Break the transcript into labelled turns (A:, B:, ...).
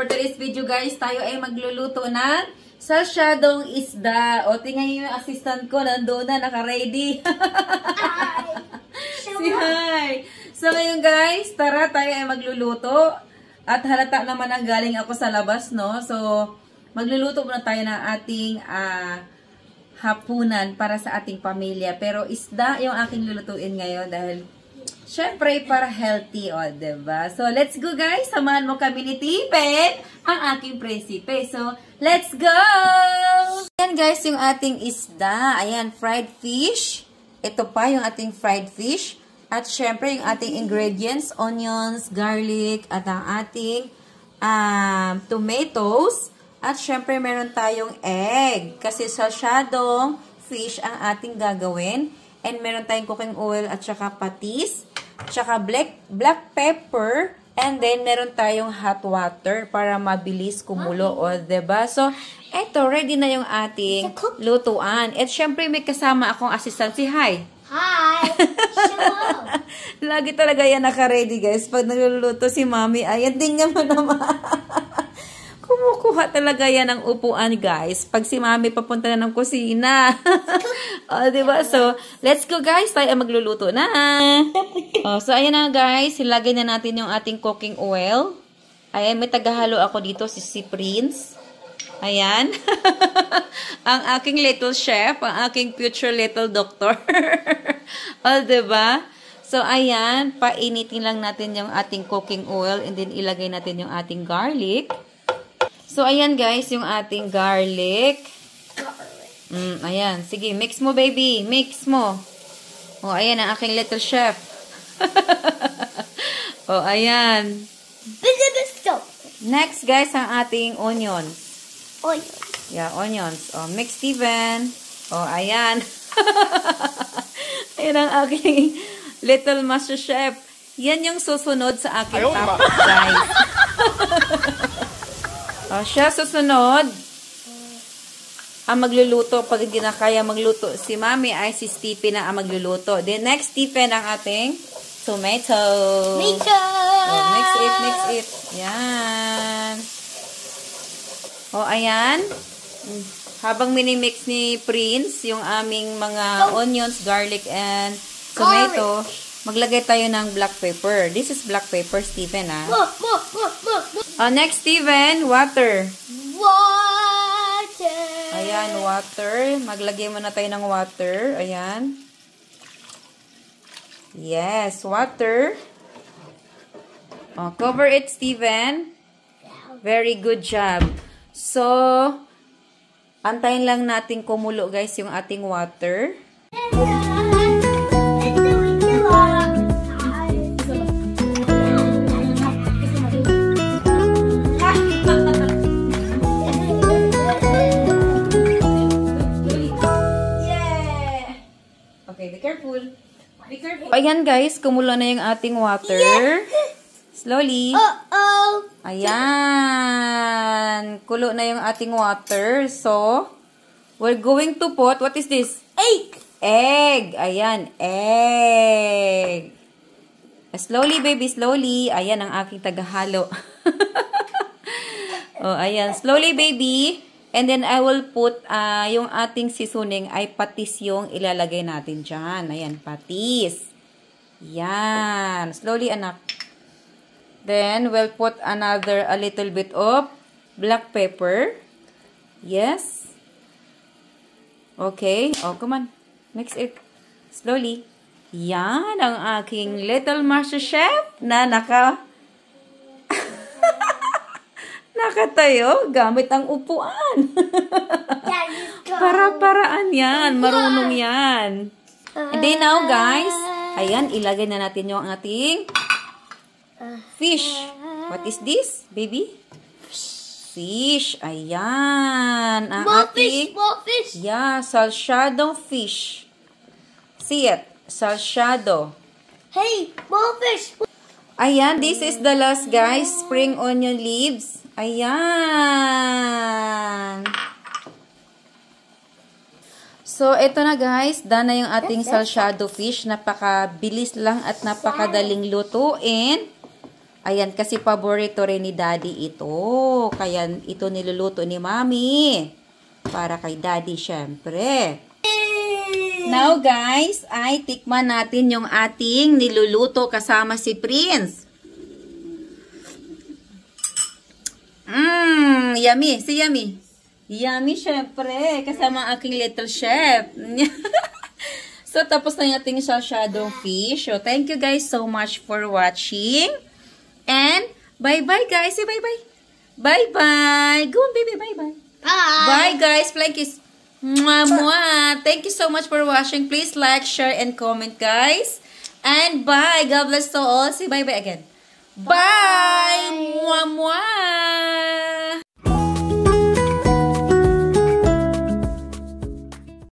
A: for today's video guys, tayo ay magluluto ng salsyadong isda. O, tingnan nyo yung assistant ko, nandoon na, naka-ready. Si Hi! So, ngayon guys, tara tayo ay magluluto. At halata naman ang galing ako sa labas, no? So, magluluto muna tayo ng ating hapunan para sa ating pamilya. Pero isda yung aking lulutuin ngayon dahil syempre, para healthy, o, diba? So, let's go, guys. Samahan mo kami ni Tipen, ang aking prinsipe. So, let's go! Ayan, guys, yung ating isda. Ayan, fried fish. Ito pa yung ating fried fish. At syempre, yung ating ingredients, onions, garlic, at ang ating tomatoes. At syempre, meron tayong egg. Kasi salsyadong fish ang ating gagawin. And meron tayong cooking oil at saka patis. Tsaka black pepper, and then meron tayong hot water para mabilis kumulo, o, diba? So, eto, ready na yung ating lutuan. At syempre, may kasama akong assistant, si Hi.
B: Hi!
A: Lagi talaga yan naka-ready, guys. Pag nagluluto si Mami, ayan, tingnan mo naman. Kumukuha talaga yan ng upuan, guys. Pag si Mami papunta na ng kusina. O, diba? So, let's go, guys. Tayo magluluto na. O, so, ayan na, guys. Ilagay na natin yung ating cooking oil. Ayan, may tagahalo ako dito, si Prince. Ayan. Ang aking little chef, ang aking future little doctor. O, diba? So, ayan. Painitin lang natin yung ating cooking oil and then ilagay natin yung ating garlic. So, ayan guys, yung ating garlic. Ayan. Sige, mix mo baby. Mix mo. O, ayan ang aking little chef. O, ayan. Next guys, ang ating onions.
B: Onions.
A: Yeah, onions. O, mix Steven. O, ayan. Ayan ang aking little master chef. Yan yung susunod sa aking top guys. O, siya susunod. Ang magluluto. Pag hindi na kaya magluto si Mami, ay si Stephen na ang magluluto. Then next, Stephen ang ating tomato. O, mix it. Yan. O, ayan. Habang minimix ni Prince, yung aming mga onions, garlic, and tomato, maglagay tayo ng black pepper. This is black pepper, Stephen, ha? Next, Steven, water.
B: Water.
A: Ayan, water. Maglagay muna tayo ng water. Ayan. Yes, water. Cover it, Steven. Very good job. So, antayin lang natin kumulo, guys, yung ating water. Okay, be careful. Be careful. Ayan guys, kumulo na yung ating water. Slowly. Ayan. Kulo na yung ating water. So, we're going to put, what is this? Egg. Ayan, egg. Slowly, baby, slowly. Ayan ang aking tagahalo. Oh, ayan. Slowly, baby. And then, I will put, yung ating seasoning ay patis yung ilalagay natin dyan. Ayan, patis. Yan. Slowly, anak. Then, we'll put a little bit of black pepper. Yes. Okay. Oh, come on. Mix it. Slowly. Yan, ang aking little master chef na nakatayo gamit ang upuan. Para-paraan yan. Marunong yan. And then now, guys, ayan, ilagay na natin yung ating fish. What is this, baby? Fish. Ayan. Ang ating, yeah, salsyadong fish. See it? Salsyado.
B: Hey, more fish.
A: Ayan, this is the last, guys. Spring onion leaves. Ayan. So, ito na guys. Done na yung ating salsyado fish. Napakabilis lang at napakadaling lutuin. Ayan, kasi paborito rin ni Daddy ito. Kaya ito niluluto ni Mami. Para kay Daddy, syempre. Now, guys, ay tikman natin yung ating niluluto kasama si Prince. Yummy. Si Yummy. Yummy, syempre. Kasama ang aking little chef. So, tapos na yung ating shadow fish. So, thank you guys so much for watching. And, bye-bye guys. Say bye-bye. Bye-bye. Go on, baby. Bye-bye.
B: Bye.
A: Bye guys. Flying kiss. Mwah, mwah. Thank you so much for watching. Please like, share, and comment guys. And bye. God bless to all. Say bye-bye again. Bye. Mwah, mwah.